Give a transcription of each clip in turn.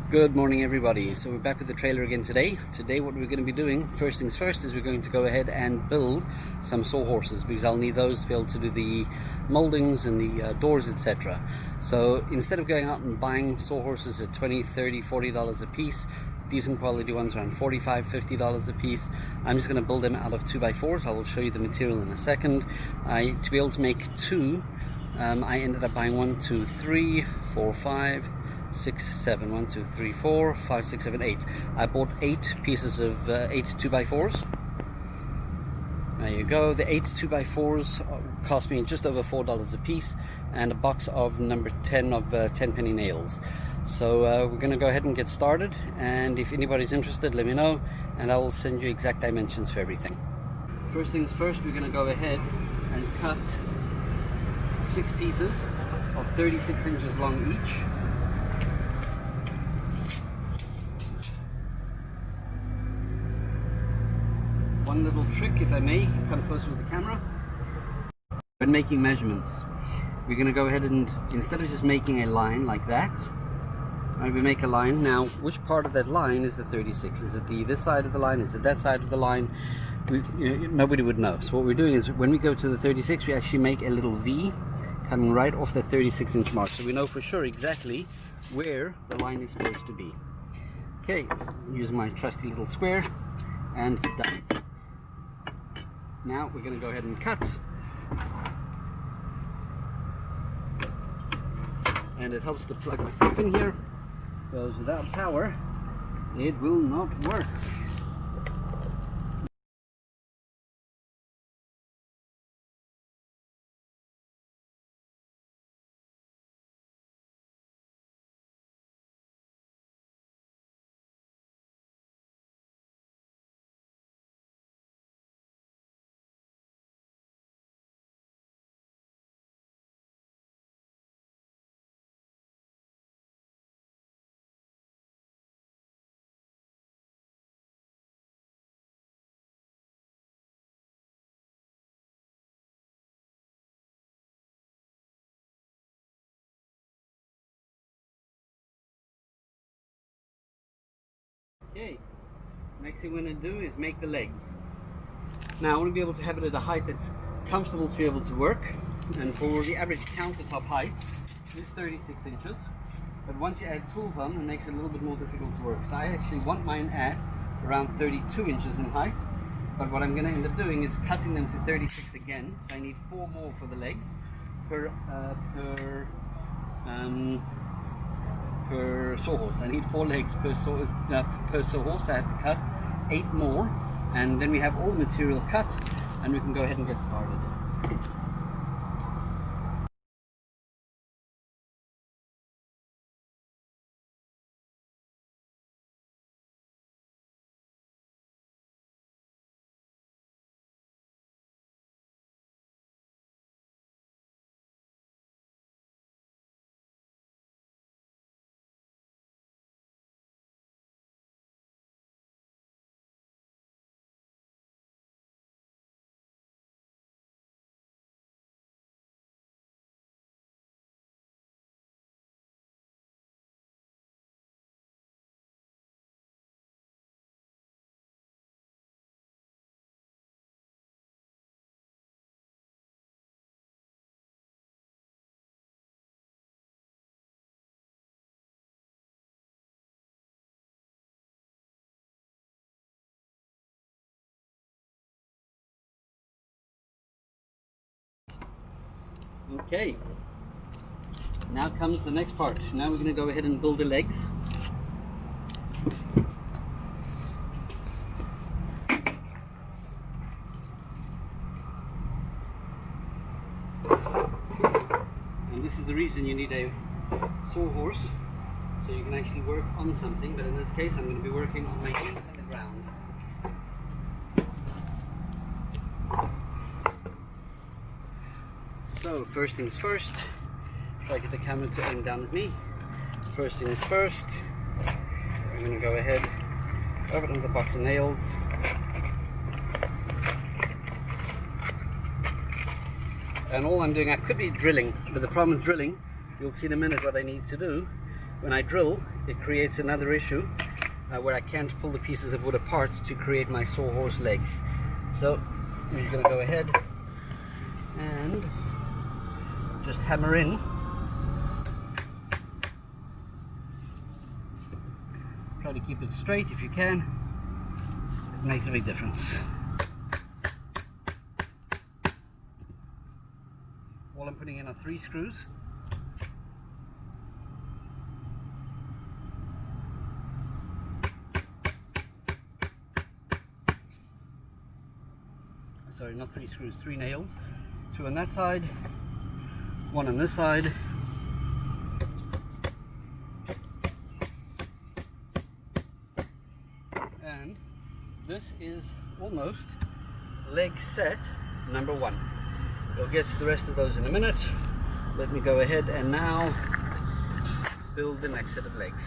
Good morning everybody. So we're back with the trailer again today. Today what we're going to be doing, first things first, is we're going to go ahead and build some sawhorses because I'll need those to be able to do the moldings and the doors, etc. So instead of going out and buying sawhorses at $20, $30, $40 a piece, decent quality ones around $45, $50 a piece, I'm just going to build them out of 2x4s. I will show you the material in a second. To be able to make two, I ended up buying 1, 2, 3, 4, 5, 6, 7, 1, 2, 3, 4, 5, 6, 7, 8. I bought 8 pieces of 8 2x4s. There you go. The 8 2x4s cost me just over $4 a piece, and a box of number 10 of 10 penny nails. So we're going to go ahead and get started, and if anybody's interested, let me know and I will send you exact dimensions for everything. First things first, we're going to go ahead and cut 6 pieces of 36 inches long each. One little trick, if I may, come closer with the camera. When making measurements, we're going to go ahead and, instead of just making a line like that, we make a line. Now, which part of that line is the 36? Is it this side of the line? Is it that side of the line? Nobody would know. So what we're doing is, when we go to the 36, we actually make a little V coming right off the 36-inch mark, so we know for sure exactly where the line is supposed to be. Okay, use my trusty little square, and done. Now we're going to go ahead and cut, and it helps to plug myself in here, because without power it will not work. Okay, next thing we're going to do is make the legs. Now I want to be able to have it at a height that's comfortable to be able to work, and for the average countertop height is 36 inches, but once you add tools on, it makes it a little bit more difficult to work. So I actually want mine at around 32 inches in height, but what I'm going to end up doing is cutting them to 36 again, so I need 4 more for the legs per sawhorse. I need 4 legs per sawhorse. I have to cut 8 more, and then we have all the material cut, and we can go ahead and get started. Okay, now comes the next part. Now we're going to go ahead and build the legs. And this is the reason you need a sawhorse, so you can actually work on something, but in this case I'm going to be working on my hands on the ground. So first things first, try to get the camera to aim down at me. First things first, I'm going to go ahead, open up the box of nails, and all I'm doing, I could be drilling, but the problem with drilling, you'll see in a minute what I need to do, when I drill, it creates another issue where I can't pull the pieces of wood apart to create my sawhorse legs. So we're going to go ahead and just hammer in. Try to keep it straight if you can. It makes a big difference. While I'm putting in our 3 screws. Sorry, not 3 screws, 3 nails. 2 on that side, 1 on this side. And this is almost leg set number 1. We'll get to the rest of those in a minute. Let me go ahead and now build the next set of legs.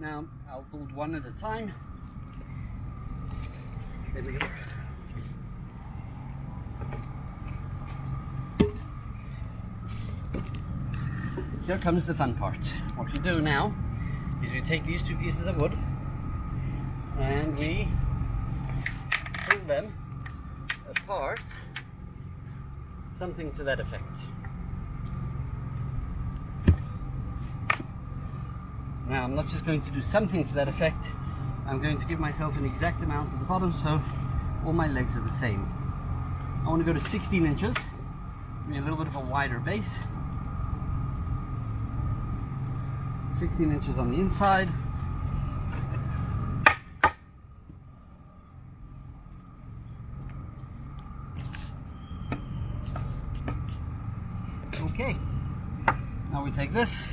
Now I'll build one at a time. There we go. Here comes the fun part. What we do now is we take these 2 pieces of wood and we pull them apart, something to that effect. Now I'm not just going to do something to that effect, I'm going to give myself an exact amount at the bottom so all my legs are the same. I want to go to 16 inches, give me a little bit of a wider base. 16 inches on the inside. Okay, now we take this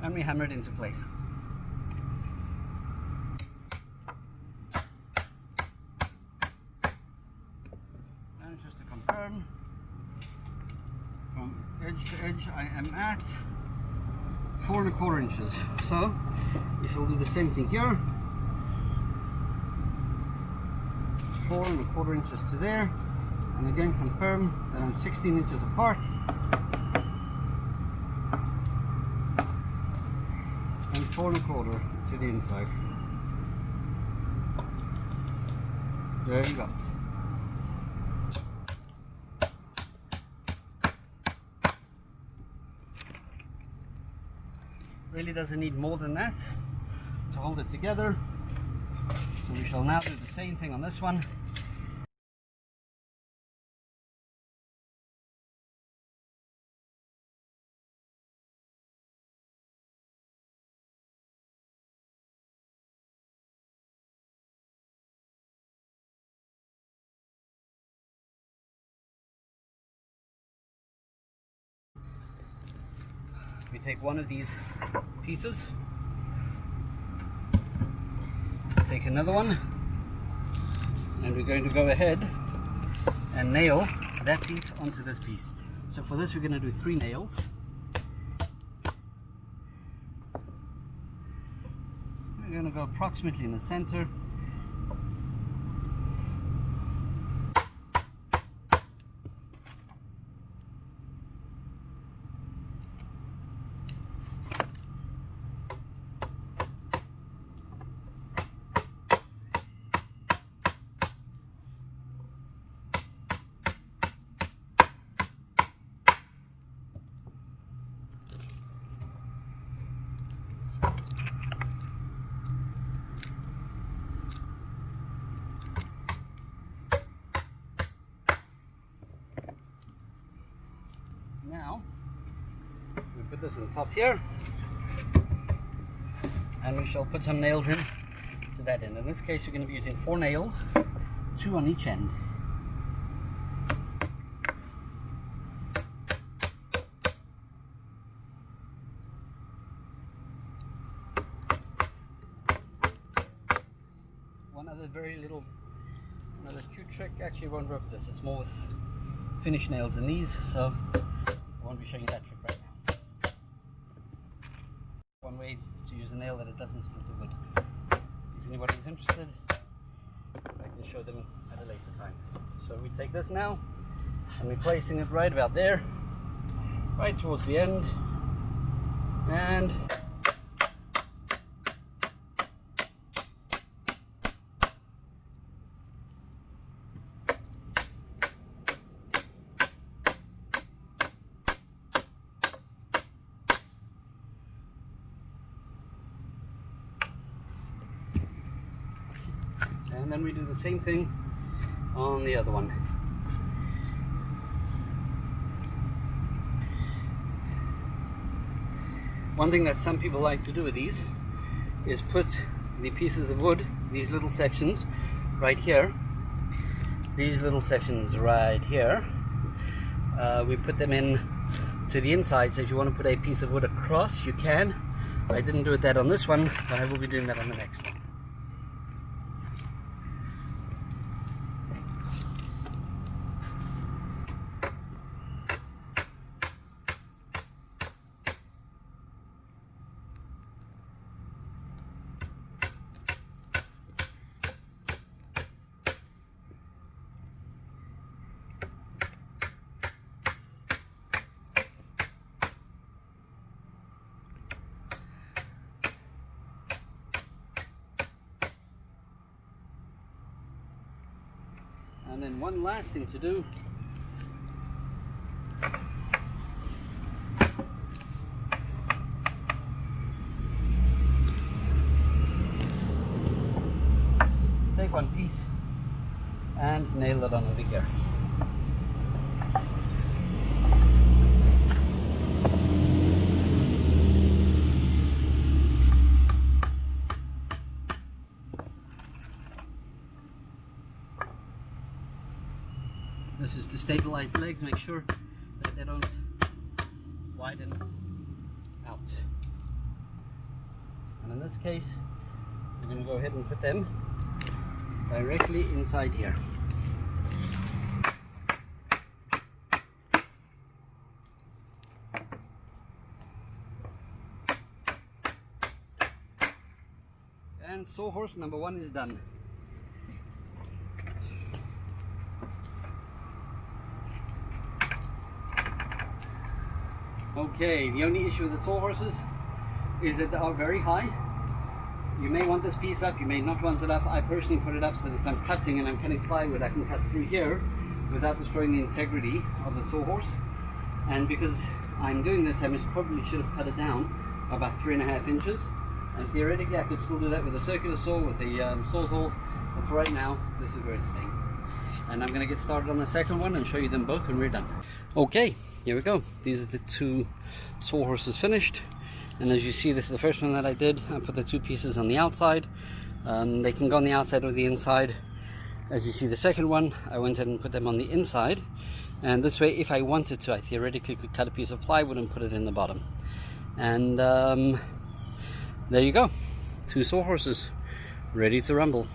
and we hammer it into place. And just to confirm, from edge to edge I am at 4 1/4 inches. So we shall do the same thing here. 4 1/4 inches to there, and again confirm that I'm 16 inches apart. And 4 1/4 to the inside. There you go. Really doesn't need more than that to hold it together. So we shall now do the same thing on this one. We take one of these pieces, take another one, and we're going to go ahead and nail that piece onto this piece. So for this we're going to do 3 nails. We're going to go approximately in the center. Now we put this on top here, and we shall put some nails in that end. In this case you're going to be using 4 nails, 2 on each end. Another cute trick, actually it won't work with this, it's more with finish nails than these, so I won't be showing you that trick right now. One way to use a nail that it doesn't split the wood. If anybody's interested, I can show them at a later time. So we take this now and we're placing it right about there, right towards the end, and then we do the same thing on the other one. One thing that some people like to do with these is put the pieces of wood, these little sections right here, these little sections right here, we put them in to the inside. So if you want to put a piece of wood across, you can. I didn't do that on this one, but I will be doing that on the next one. And then one last thing to do, take one piece and nail it on over here. This is to stabilize the legs, make sure that they don't widen out. And in this case, we're going to go ahead and put them directly inside here. And sawhorse number 1 is done. Okay, the only issue with the sawhorses is that they are very high. You may want this piece up, you may not want it up. I personally put it up so that if I'm cutting and I'm cutting plywood, I can cut through here without destroying the integrity of the sawhorse. And because I'm doing this, I probably should have cut it down about 3.5 inches. And theoretically I could still do that with a circular saw, with a sawzall, but for right now, this is where it's staying. And I'm going to get started on the second one and show you them both when we're done. Okay, here we go. These are the 2 sawhorses finished. And as you see, this is the first one that I did. I put the 2 pieces on the outside. They can go on the outside or the inside. As you see, the second one, I went ahead and put them on the inside. And this way, if I wanted to, I theoretically could cut a piece of plywood and put it in the bottom. And there you go. 2 sawhorses ready to rumble.